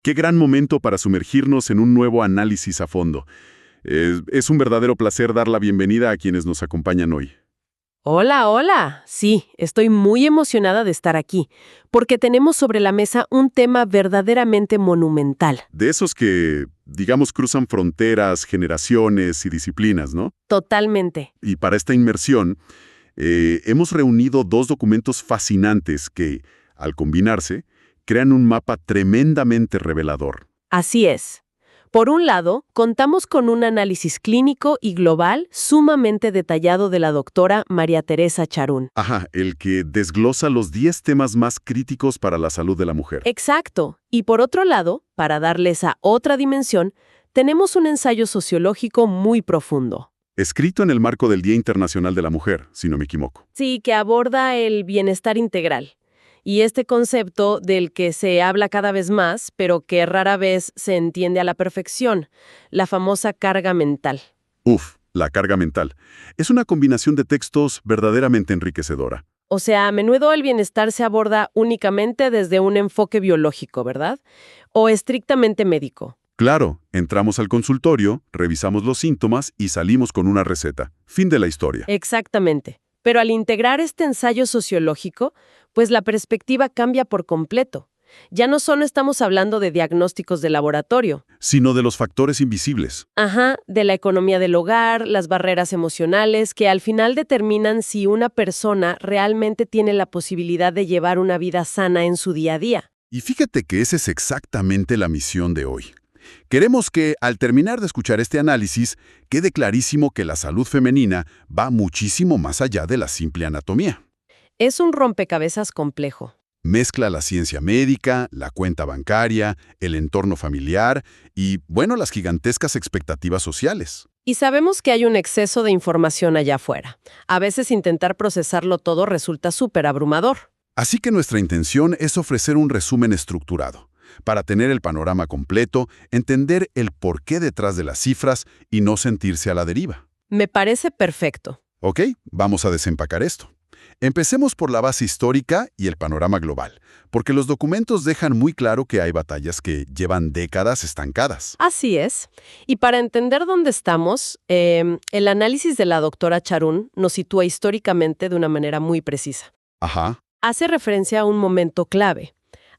Qué gran momento para sumergirnos en un nuevo análisis a fondo. Es un verdadero placer dar la bienvenida a quienes nos acompañan hoy. Hola, hola. Sí, estoy muy emocionada de estar aquí, porque tenemos sobre la mesa un tema verdaderamente monumental. De esos que, digamos, cruzan fronteras, generaciones y disciplinas, ¿no? Totalmente. Y para esta inmersión, hemos reunido dos documentos fascinantes que, al combinarse, crean un mapa tremendamente revelador. Así es. Por un lado, contamos con un análisis clínico y global sumamente detallado de la doctora María Teresa Charún. Ajá, el que desglosa los 10 temas más críticos para la salud de la mujer. Exacto. Y por otro lado, para darle esa otra dimensión, tenemos un ensayo sociológico muy profundo. Escrito en el marco del Día Internacional de la Mujer, si no me equivoco. Sí, que aborda el bienestar integral. Y este concepto del que se habla cada vez más, pero que rara vez se entiende a la perfección, la famosa carga mental. Uf, la carga mental. Es una combinación de textos verdaderamente enriquecedora. O sea, a menudo el bienestar se aborda únicamente desde un enfoque biológico, ¿verdad? O estrictamente médico. Claro, entramos al consultorio, revisamos los síntomas y salimos con una receta. Fin de la historia. Exactamente. Pero al integrar este ensayo sociológico, pues la perspectiva cambia por completo. Ya no solo estamos hablando de diagnósticos de laboratorio. Sino de los factores invisibles. Ajá, de la economía del hogar, las barreras emocionales, que al final determinan si una persona realmente tiene la posibilidad de llevar una vida sana en su día a día. Y fíjate que esa es exactamente la misión de hoy. Queremos que, al terminar de escuchar este análisis, quede clarísimo que la salud femenina va muchísimo más allá de la simple anatomía. Es un rompecabezas complejo. Mezcla la ciencia médica, la cuenta bancaria, el entorno familiar y, bueno, las gigantescas expectativas sociales. Y sabemos que hay un exceso de información allá afuera. A veces intentar procesarlo todo resulta súper abrumador. Así que nuestra intención es ofrecer un resumen estructurado, para tener el panorama completo, entender el porqué detrás de las cifras y no sentirse a la deriva. Me parece perfecto. ¿Ok? Vamos a desempacar esto. Empecemos por la base histórica y el panorama global, porque los documentos dejan muy claro que hay batallas que llevan décadas estancadas. Así es. Y para entender dónde estamos, el análisis de la doctora Charún nos sitúa históricamente de una manera muy precisa. Ajá. Hace referencia a un momento clave.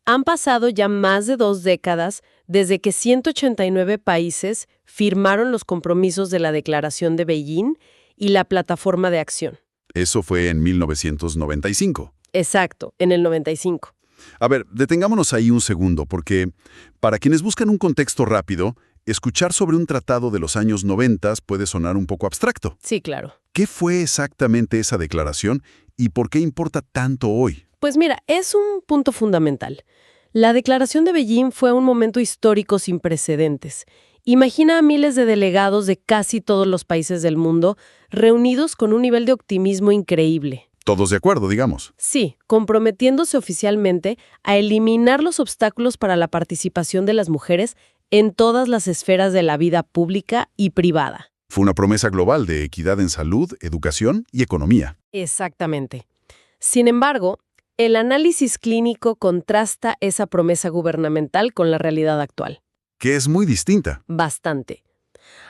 Han pasado ya más de 2 décadas desde que 189 países firmaron los compromisos de la Declaración de Beijing y la Plataforma de Acción. Eso fue en 1995. Exacto, en el 95. A ver, detengámonos ahí un segundo, porque para quienes buscan un contexto rápido, escuchar sobre un tratado de los años 90 puede sonar un poco abstracto. Sí, claro. ¿Qué fue exactamente esa declaración y por qué importa tanto hoy? Pues mira, es un punto fundamental. La Declaración de Beijing fue un momento histórico sin precedentes. Imagina a miles de delegados de casi todos los países del mundo reunidos con un nivel de optimismo increíble. Todos de acuerdo, digamos. Sí, comprometiéndose oficialmente a eliminar los obstáculos para la participación de las mujeres en todas las esferas de la vida pública y privada. Fue una promesa global de equidad en salud, educación y economía. Exactamente. Sin embargo, el análisis clínico contrasta esa promesa gubernamental con la realidad actual. Que es muy distinta. Bastante.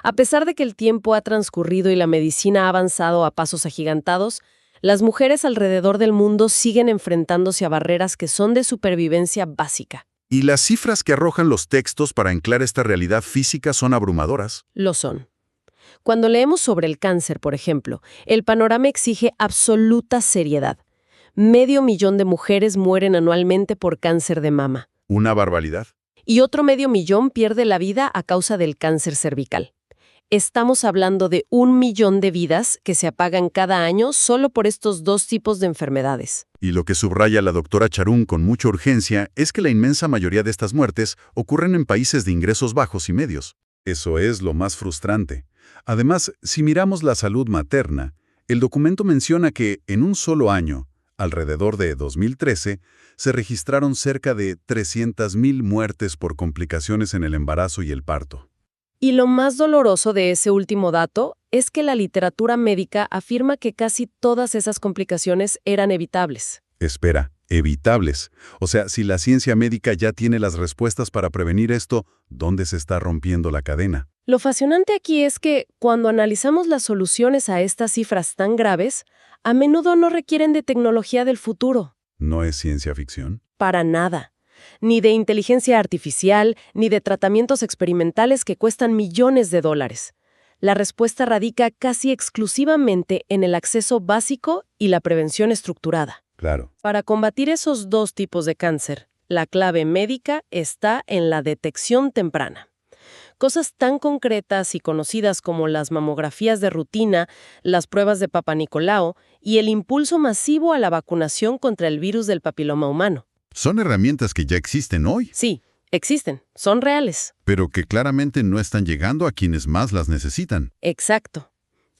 A pesar de que el tiempo ha transcurrido y la medicina ha avanzado a pasos agigantados, las mujeres alrededor del mundo siguen enfrentándose a barreras que son de supervivencia básica. Y las cifras que arrojan los textos para anclar esta realidad física son abrumadoras. Lo son. Cuando leemos sobre el cáncer, por ejemplo, el panorama exige absoluta seriedad. 500.000 de mujeres mueren anualmente por cáncer de mama. Una barbaridad. Y otro 500.000 pierde la vida a causa del cáncer cervical. Estamos hablando de 1.000.000 de vidas que se apagan cada año solo por estos dos tipos de enfermedades. Y lo que subraya la doctora Charún con mucha urgencia es que la inmensa mayoría de estas muertes ocurren en países de ingresos bajos y medios. Eso es lo más frustrante. Además, si miramos la salud materna, el documento menciona que en un solo año, alrededor de 2013, se registraron cerca de 300.000 muertes por complicaciones en el embarazo y el parto. Y lo más doloroso de ese último dato es que la literatura médica afirma que casi todas esas complicaciones eran evitables. Espera, Evitables. O sea, si la ciencia médica ya tiene las respuestas para prevenir esto, ¿dónde se está rompiendo la cadena? Lo fascinante aquí es que cuando analizamos las soluciones a estas cifras tan graves, a menudo no requieren de tecnología del futuro. ¿No es ciencia ficción? Para nada. Ni de inteligencia artificial, ni de tratamientos experimentales que cuestan millones de dólares. La respuesta radica casi exclusivamente en el acceso básico y la prevención estructurada. Claro. Para combatir esos dos tipos de cáncer, la clave médica está en la detección temprana. Cosas tan concretas y conocidas como las mamografías de rutina, las pruebas de Papa Nicolau y el impulso masivo a la vacunación contra el virus del papiloma humano. Son herramientas que ya existen hoy, Sí, existen, son reales. pero que claramente no están llegando a quienes más las necesitan. Exacto.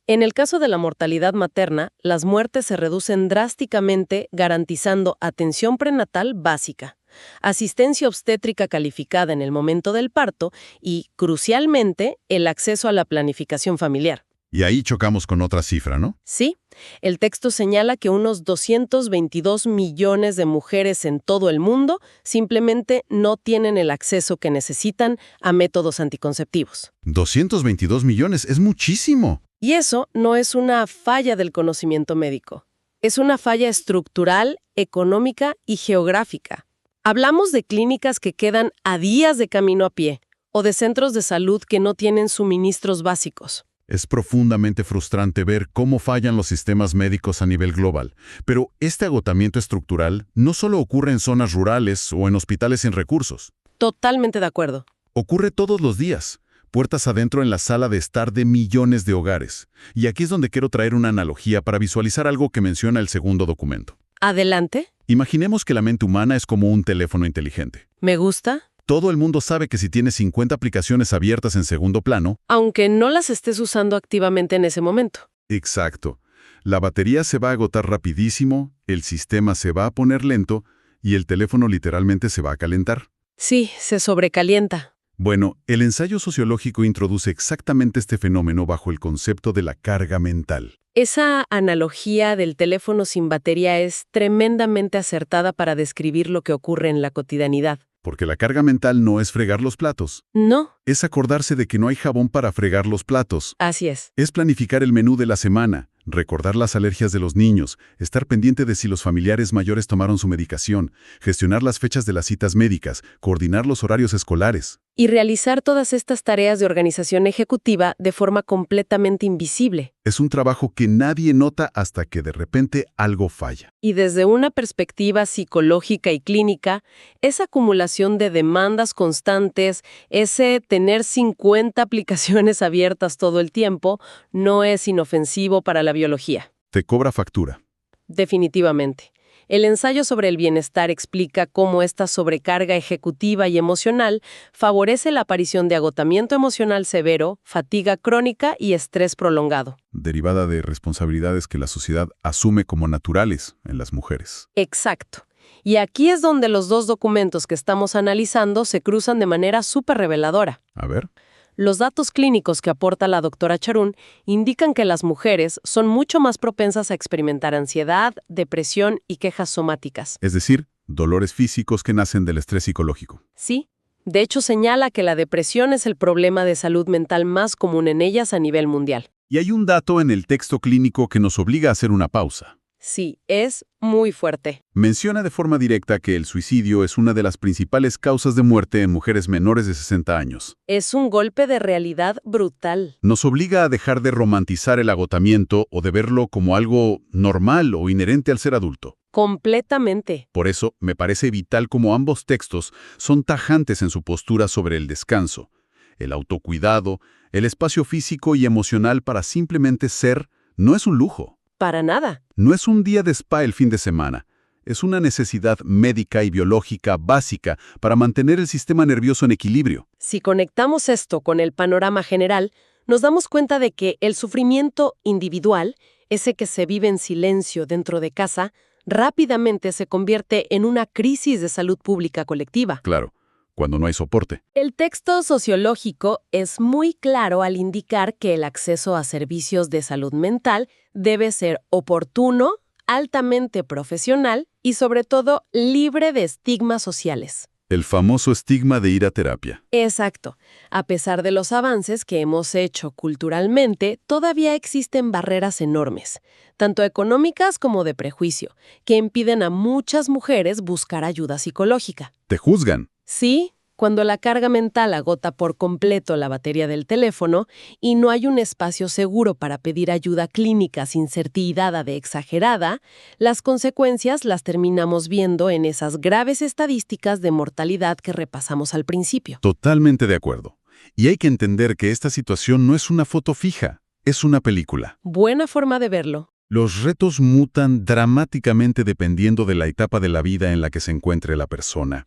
En el caso de la mortalidad materna, las muertes se reducen drásticamente garantizando atención prenatal básica, asistencia obstétrica calificada en el momento del parto y, crucialmente, el acceso a la planificación familiar. Y ahí chocamos con otra cifra, ¿no? Sí, el texto señala que unos 222 millones de mujeres en todo el mundo simplemente no tienen el acceso que necesitan a métodos anticonceptivos. 222 millones, es muchísimo. Y eso no es una falla del conocimiento médico. Es una falla estructural, económica y geográfica. Hablamos de clínicas que quedan a días de camino a pie o de centros de salud que no tienen suministros básicos. Es profundamente frustrante ver cómo fallan los sistemas médicos a nivel global, pero este agotamiento estructural no solo ocurre en zonas rurales o en hospitales sin recursos. Totalmente de acuerdo. Ocurre todos los días, puertas adentro en la sala de estar de millones de hogares. Y aquí es donde quiero traer una analogía para visualizar algo que menciona el segundo documento. Adelante. Imaginemos que la mente humana es como un teléfono inteligente. Me gusta. Todo el mundo sabe que si tienes 50 aplicaciones abiertas en segundo plano, Aunque no las estés usando activamente en ese momento. exacto, la batería se va a agotar rapidísimo, el sistema se va a poner lento y el teléfono literalmente se va a calentar. Sí, se sobrecalienta. Bueno, el ensayo sociológico introduce exactamente este fenómeno bajo el concepto de la carga mental. Esa analogía del teléfono sin batería es tremendamente acertada para describir lo que ocurre en la cotidianidad. Porque la carga mental no es fregar los platos, No, es acordarse de que no hay jabón para fregar los platos. así es. Es planificar el menú de la semana, recordar las alergias de los niños, estar pendiente de si los familiares mayores tomaron su medicación, gestionar las fechas de las citas médicas, coordinar los horarios escolares. Y realizar todas estas tareas de organización ejecutiva de forma completamente invisible. Es un trabajo que nadie nota hasta que de repente algo falla. Y desde una perspectiva psicológica y clínica, esa acumulación de demandas constantes, ese tener 50 aplicaciones abiertas todo el tiempo, no es inofensivo para la biología. Te cobra factura. Definitivamente. El ensayo sobre el bienestar explica cómo esta sobrecarga ejecutiva y emocional favorece la aparición de agotamiento emocional severo, fatiga crónica y estrés prolongado. Derivada de responsabilidades que la sociedad asume como naturales en las mujeres. Exacto. Y aquí es donde los dos documentos que estamos analizando se cruzan de manera súper reveladora. A ver. Los datos clínicos que aporta la doctora Charún indican que las mujeres son mucho más propensas a experimentar ansiedad, depresión y quejas somáticas. Es decir, dolores físicos que nacen del estrés psicológico. Sí, de hecho señala que la depresión es el problema de salud mental más común en ellas a nivel mundial. Y hay un dato en el texto clínico que nos obliga a hacer una pausa. Sí, es muy fuerte. Menciona de forma directa que el suicidio es una de las principales causas de muerte en mujeres menores de 60 años. Es un golpe de realidad brutal. Nos obliga a dejar de romantizar el agotamiento o de verlo como algo normal o inherente al ser adulto. Completamente. Por eso, me parece vital como ambos textos son tajantes en su postura sobre el descanso, el autocuidado, el espacio físico y emocional para simplemente ser, no es un lujo. Para nada. No es un día de spa el fin de semana. Es una necesidad médica y biológica básica para mantener el sistema nervioso en equilibrio. Si conectamos esto con el panorama general, nos damos cuenta de que el sufrimiento individual, ese que se vive en silencio dentro de casa, rápidamente se convierte en una crisis de salud pública colectiva. Claro, cuando no hay soporte. El texto sociológico es muy claro al indicar que el acceso a servicios de salud mental debe ser oportuno, altamente profesional y sobre todo libre de estigmas sociales. El famoso estigma de ir a terapia. Exacto. A pesar de los avances que hemos hecho culturalmente, todavía existen barreras enormes, tanto económicas como de prejuicio, que impiden a muchas mujeres buscar ayuda psicológica. Te juzgan. Sí, cuando la carga mental agota por completo la batería del teléfono y no hay un espacio seguro para pedir ayuda clínica sin ser tildada de exagerada, las consecuencias las terminamos viendo en esas graves estadísticas de mortalidad que repasamos al principio. Totalmente de acuerdo. Y hay que entender que esta situación no es una foto fija, es una película. Buena forma de verlo. Los retos mutan dramáticamente dependiendo de la etapa de la vida en la que se encuentre la persona.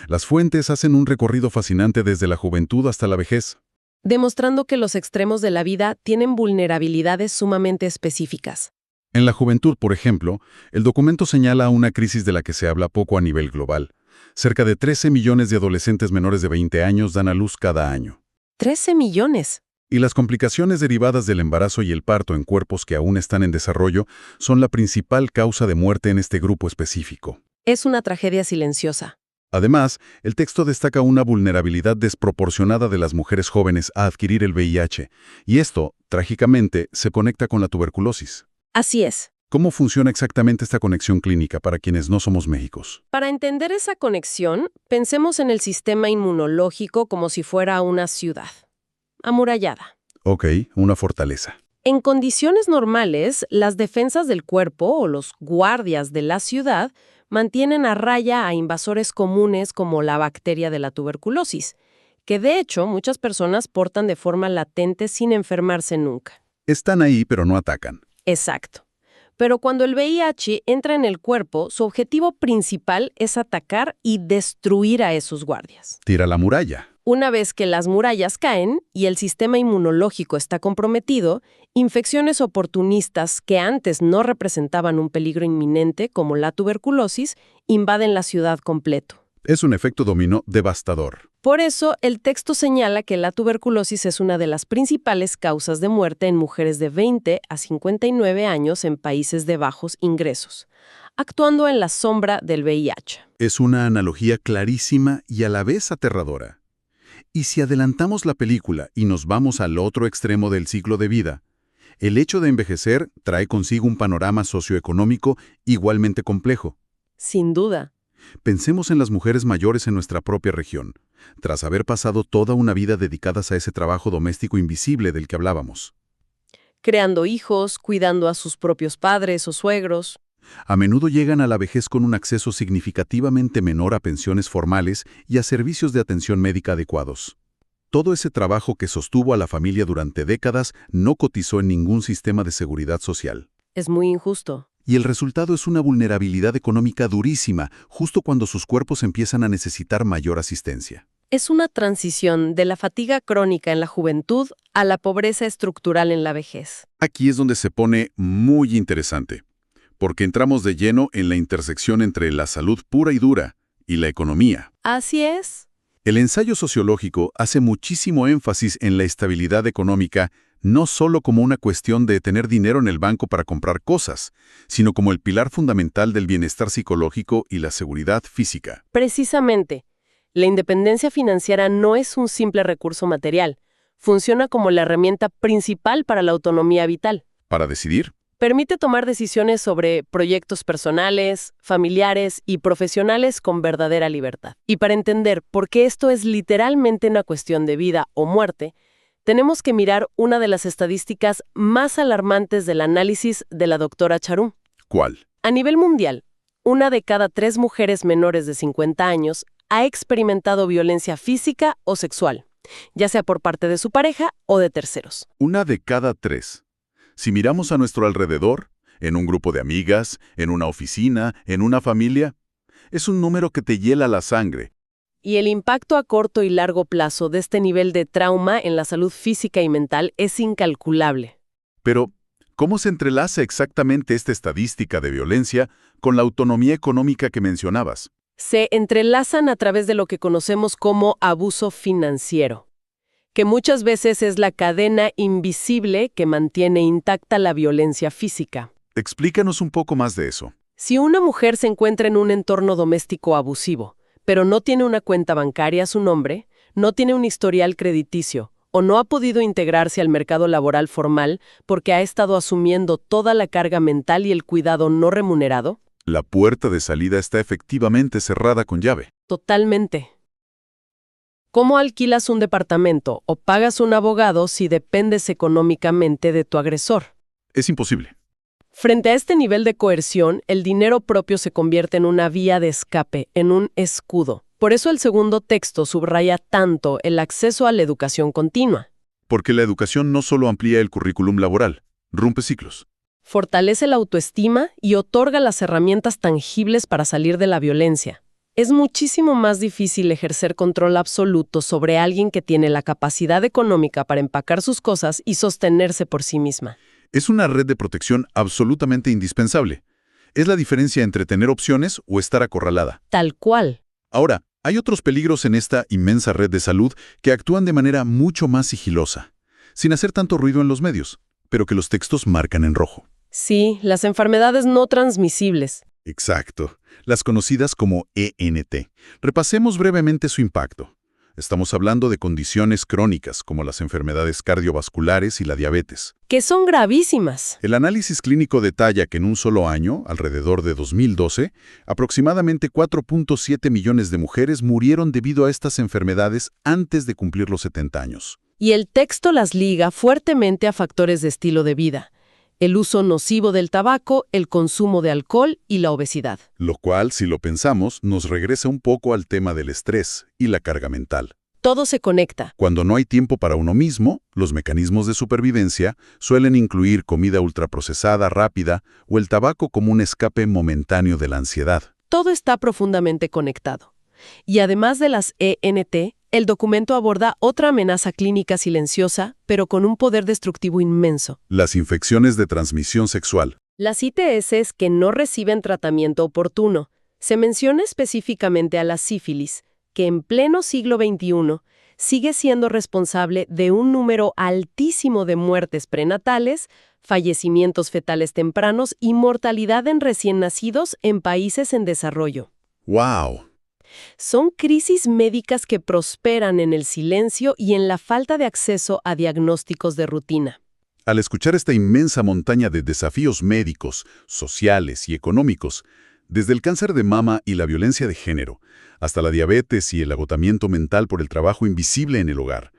Las fuentes hacen un recorrido fascinante desde la juventud hasta la vejez, Demostrando que los extremos de la vida tienen vulnerabilidades sumamente específicas. En la juventud, por ejemplo, el documento señala una crisis de la que se habla poco a nivel global. Cerca de 13 millones de adolescentes menores de 20 años dan a luz cada año. 13 millones. Y las complicaciones derivadas del embarazo y el parto en cuerpos que aún están en desarrollo son la principal causa de muerte en este grupo específico. Es una tragedia silenciosa. Además, el texto destaca una vulnerabilidad desproporcionada de las mujeres jóvenes a adquirir el VIH, y esto, trágicamente, se conecta con la tuberculosis. Así es. ¿Cómo funciona exactamente esta conexión clínica para quienes no somos médicos? Para entender esa conexión, pensemos en el sistema inmunológico como si fuera una ciudad amurallada. Ok, una fortaleza. En condiciones normales, las defensas del cuerpo o los guardias de la ciudad mantienen a raya a invasores comunes como la bacteria de la tuberculosis, que de hecho muchas personas portan de forma latente sin enfermarse nunca. Están ahí, pero no atacan. Exacto. Pero cuando el VIH entra en el cuerpo, su objetivo principal es atacar y destruir a esos guardias. Tira la muralla. Una vez que las murallas caen y el sistema inmunológico está comprometido, infecciones oportunistas que antes no representaban un peligro inminente, como la tuberculosis, invaden la ciudad completo. Es un efecto dominó devastador. Por eso, el texto señala que la tuberculosis es una de las principales causas de muerte en mujeres de 20 a 59 años en países de bajos ingresos, actuando en la sombra del VIH. Es una analogía clarísima y a la vez aterradora. Y si adelantamos la película y nos vamos al otro extremo del ciclo de vida, el hecho de envejecer trae consigo un panorama socioeconómico igualmente complejo. Sin duda. Pensemos en las mujeres mayores en nuestra propia región, tras haber pasado toda una vida dedicadas a ese trabajo doméstico invisible del que hablábamos. Creando hijos, cuidando a sus propios padres o suegros. A menudo llegan a la vejez con un acceso significativamente menor a pensiones formales y a servicios de atención médica adecuados. Todo ese trabajo que sostuvo a la familia durante décadas no cotizó en ningún sistema de seguridad social. Es muy injusto. Y el resultado es una vulnerabilidad económica durísima, justo cuando sus cuerpos empiezan a necesitar mayor asistencia. Es una transición de la fatiga crónica en la juventud a la pobreza estructural en la vejez. Aquí es donde se pone muy interesante, porque entramos de lleno en la intersección entre la salud pura y dura y la economía. Así es. El ensayo sociológico hace muchísimo énfasis en la estabilidad económica, no solo como una cuestión de tener dinero en el banco para comprar cosas, sino como el pilar fundamental del bienestar psicológico y la seguridad física. Precisamente, la independencia financiera no es un simple recurso material. Funciona como la herramienta principal para la autonomía vital. ¿Para decidir? Permite tomar decisiones sobre proyectos personales, familiares y profesionales con verdadera libertad. Y para entender por qué esto es literalmente una cuestión de vida o muerte, tenemos que mirar una de las estadísticas más alarmantes del análisis de la doctora Charún. ¿Cuál? A nivel mundial, 1 de cada 3 mujeres menores de 50 años ha experimentado violencia física o sexual, ya sea por parte de su pareja o de terceros. 1 de cada 3. Si miramos a nuestro alrededor, en un grupo de amigas, en una oficina, en una familia, es un número que te hiela la sangre. Y el impacto a corto y largo plazo de este nivel de trauma en la salud física y mental es incalculable. Pero, ¿cómo se entrelaza exactamente esta estadística de violencia con la autonomía económica que mencionabas? Se entrelazan a través de lo que conocemos como abuso financiero, que muchas veces es la cadena invisible que mantiene intacta la violencia física. Explícanos un poco más de eso. Si una mujer se encuentra en un entorno doméstico abusivo, pero no tiene una cuenta bancaria a su nombre, no tiene un historial crediticio o no ha podido integrarse al mercado laboral formal porque ha estado asumiendo toda la carga mental y el cuidado no remunerado, La puerta de salida está efectivamente cerrada con llave. totalmente. ¿Cómo alquilas un departamento o pagas un abogado si dependes económicamente de tu agresor? Es imposible. Frente a este nivel de coerción, el dinero propio se convierte en una vía de escape, en un escudo. Por eso el segundo texto subraya tanto el acceso a la educación continua. Porque la educación no solo amplía el currículum laboral, rompe ciclos. Fortalece la autoestima y otorga las herramientas tangibles para salir de la violencia. Es muchísimo más difícil ejercer control absoluto sobre alguien que tiene la capacidad económica para empacar sus cosas y sostenerse por sí misma. Es una red de protección absolutamente indispensable. Es la diferencia entre tener opciones o estar acorralada. Tal cual. Ahora, hay otros peligros en esta inmensa red de salud que actúan de manera mucho más sigilosa, sin hacer tanto ruido en los medios, pero que los textos marcan en rojo. Sí, las enfermedades no transmisibles. Exacto, las conocidas como ENT. Repasemos brevemente su impacto. Estamos hablando de condiciones crónicas como las enfermedades cardiovasculares y la diabetes. Que son gravísimas. El análisis clínico detalla que en un solo año, alrededor de 2012, aproximadamente 4.7 millones de mujeres murieron debido a estas enfermedades antes de cumplir los 70 años. Y el texto las liga fuertemente a factores de estilo de vida. El uso nocivo del tabaco, el consumo de alcohol y la obesidad. Lo cual, si lo pensamos, nos regresa un poco al tema del estrés y la carga mental. Todo se conecta. Cuando no hay tiempo para uno mismo, los mecanismos de supervivencia suelen incluir comida ultraprocesada rápida o el tabaco como un escape momentáneo de la ansiedad. Todo está profundamente conectado. Y además de las ENT, el documento aborda otra amenaza clínica silenciosa, pero con un poder destructivo inmenso. Las infecciones de transmisión sexual. Las ITS que no reciben tratamiento oportuno. Se menciona específicamente a la sífilis, que en pleno siglo XXI sigue siendo responsable de un número altísimo de muertes prenatales, fallecimientos fetales tempranos y mortalidad en recién nacidos en países en desarrollo. ¡Wow! Son crisis médicas que prosperan en el silencio y en la falta de acceso a diagnósticos de rutina. Al escuchar esta inmensa montaña de desafíos médicos, sociales y económicos, desde el cáncer de mama y la violencia de género, hasta la diabetes y el agotamiento mental por el trabajo invisible en el hogar,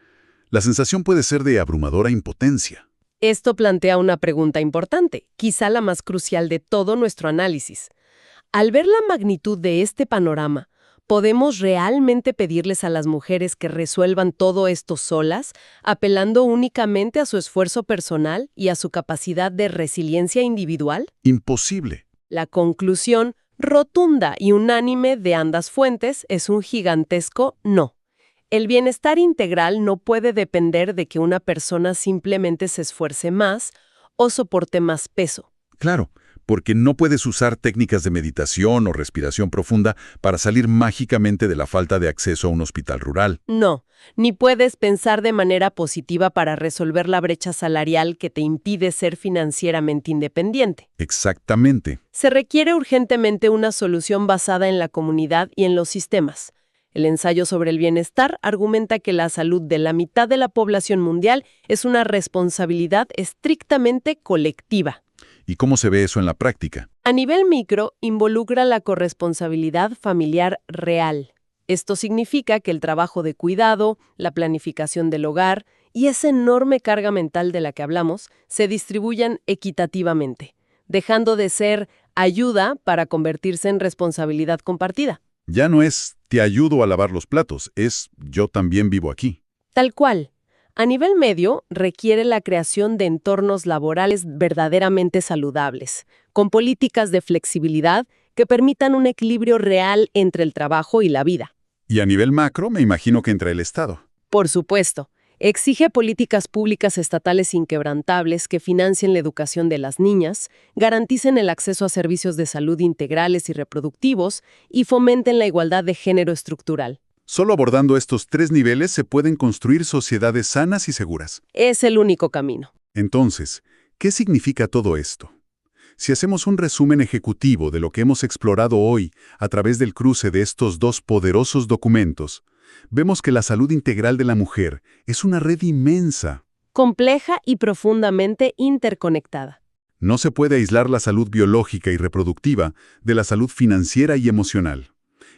la sensación puede ser de abrumadora impotencia. Esto plantea una pregunta importante, quizá la más crucial de todo nuestro análisis. Al ver la magnitud de este panorama, ¿podemos realmente pedirles a las mujeres que resuelvan todo esto solas, apelando únicamente a su esfuerzo personal y a su capacidad de resiliencia individual? Imposible. La conclusión rotunda y unánime de ambas fuentes es un gigantesco no. El bienestar integral no puede depender de que una persona simplemente se esfuerce más o soporte más peso. Claro, porque no puedes usar técnicas de meditación o respiración profunda para salir mágicamente de la falta de acceso a un hospital rural. No, ni puedes pensar de manera positiva para resolver la brecha salarial que te impide ser financieramente independiente. Exactamente. Se requiere urgentemente una solución basada en la comunidad y en los sistemas. El ensayo sobre el bienestar argumenta que la salud de la mitad de la población mundial es una responsabilidad estrictamente colectiva. ¿Y cómo se ve eso en la práctica? A nivel micro, involucra la corresponsabilidad familiar real. Esto significa que el trabajo de cuidado, la planificación del hogar y esa enorme carga mental de la que hablamos se distribuyan equitativamente, dejando de ser ayuda para convertirse en responsabilidad compartida. Ya no es te ayudo a lavar los platos, es yo también vivo aquí. Tal cual. A nivel medio, requiere la creación de entornos laborales verdaderamente saludables, con políticas de flexibilidad que permitan un equilibrio real entre el trabajo y la vida. Y a nivel macro, me imagino que entra el Estado. Por supuesto, exige políticas públicas estatales inquebrantables que financien la educación de las niñas, garanticen el acceso a servicios de salud integrales y reproductivos y fomenten la igualdad de género estructural. Solo abordando estos 3 niveles se pueden construir sociedades sanas y seguras. Es el único camino. Entonces, ¿qué significa todo esto? Si hacemos un resumen ejecutivo de lo que hemos explorado hoy a través del cruce de estos dos poderosos documentos, vemos que la salud integral de la mujer es una red inmensa. Compleja y profundamente interconectada. No se puede aislar la salud biológica y reproductiva de la salud financiera y emocional.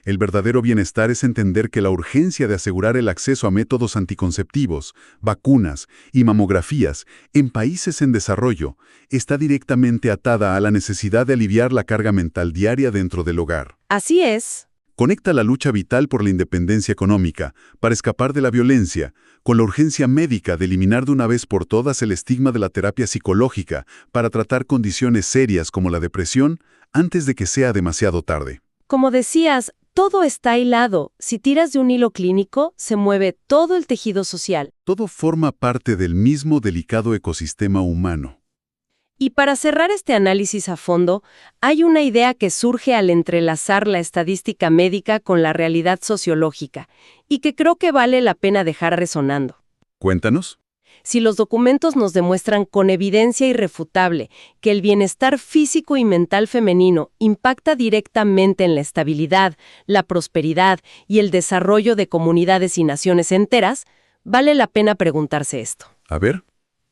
El verdadero bienestar es entender que la urgencia de asegurar el acceso a métodos anticonceptivos, vacunas y mamografías en países en desarrollo está directamente atada a la necesidad de aliviar la carga mental diaria dentro del hogar. Así es. Conecta la lucha vital por la independencia económica, para escapar de la violencia, con la urgencia médica de eliminar de una vez por todas el estigma de la terapia psicológica para tratar condiciones serias como la depresión antes de que sea demasiado tarde. Como decías, todo está hilado. Si tiras de un hilo clínico, se mueve todo el tejido social. Todo forma parte del mismo delicado ecosistema humano. Y para cerrar este análisis a fondo, hay una idea que surge al entrelazar la estadística médica con la realidad sociológica, y que creo que vale la pena dejar resonando. Cuéntanos. Si los documentos nos demuestran con evidencia irrefutable que el bienestar físico y mental femenino impacta directamente en la estabilidad, la prosperidad y el desarrollo de comunidades y naciones enteras, vale la pena preguntarse esto. A ver.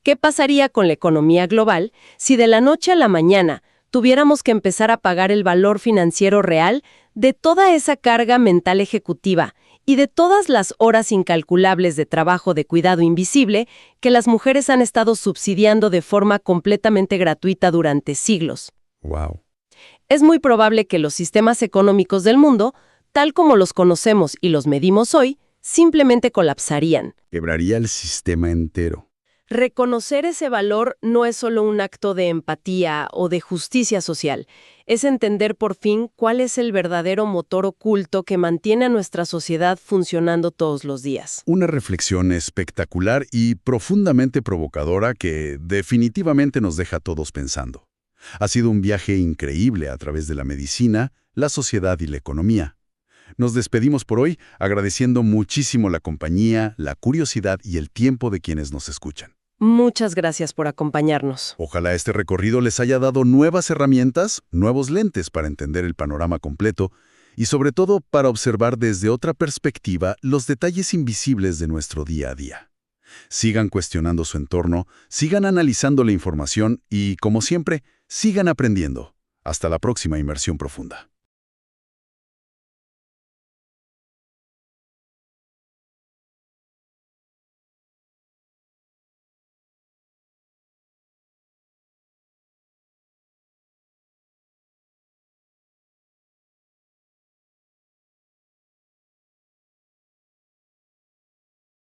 ¿Qué pasaría con la economía global si de la noche a la mañana tuviéramos que empezar a pagar el valor financiero real de toda esa carga mental ejecutiva y de todas las horas incalculables de trabajo de cuidado invisible que las mujeres han estado subsidiando de forma completamente gratuita durante siglos? Wow. Es muy probable que los sistemas económicos del mundo, tal como los conocemos y los medimos hoy, simplemente colapsarían. Quebraría el sistema entero. Reconocer ese valor no es solo un acto de empatía o de justicia social, es entender por fin cuál es el verdadero motor oculto que mantiene a nuestra sociedad funcionando todos los días. Una reflexión espectacular y profundamente provocadora que definitivamente nos deja a todos pensando. Ha sido un viaje increíble a través de la medicina, la sociedad y la economía. Nos despedimos por hoy agradeciendo muchísimo la compañía, la curiosidad y el tiempo de quienes nos escuchan. Muchas gracias por acompañarnos. Ojalá este recorrido les haya dado nuevas herramientas, nuevos lentes para entender el panorama completo y sobre todo para observar desde otra perspectiva los detalles invisibles de nuestro día a día. Sigan cuestionando su entorno, sigan analizando la información y, como siempre, sigan aprendiendo. Hasta la próxima inmersión profunda.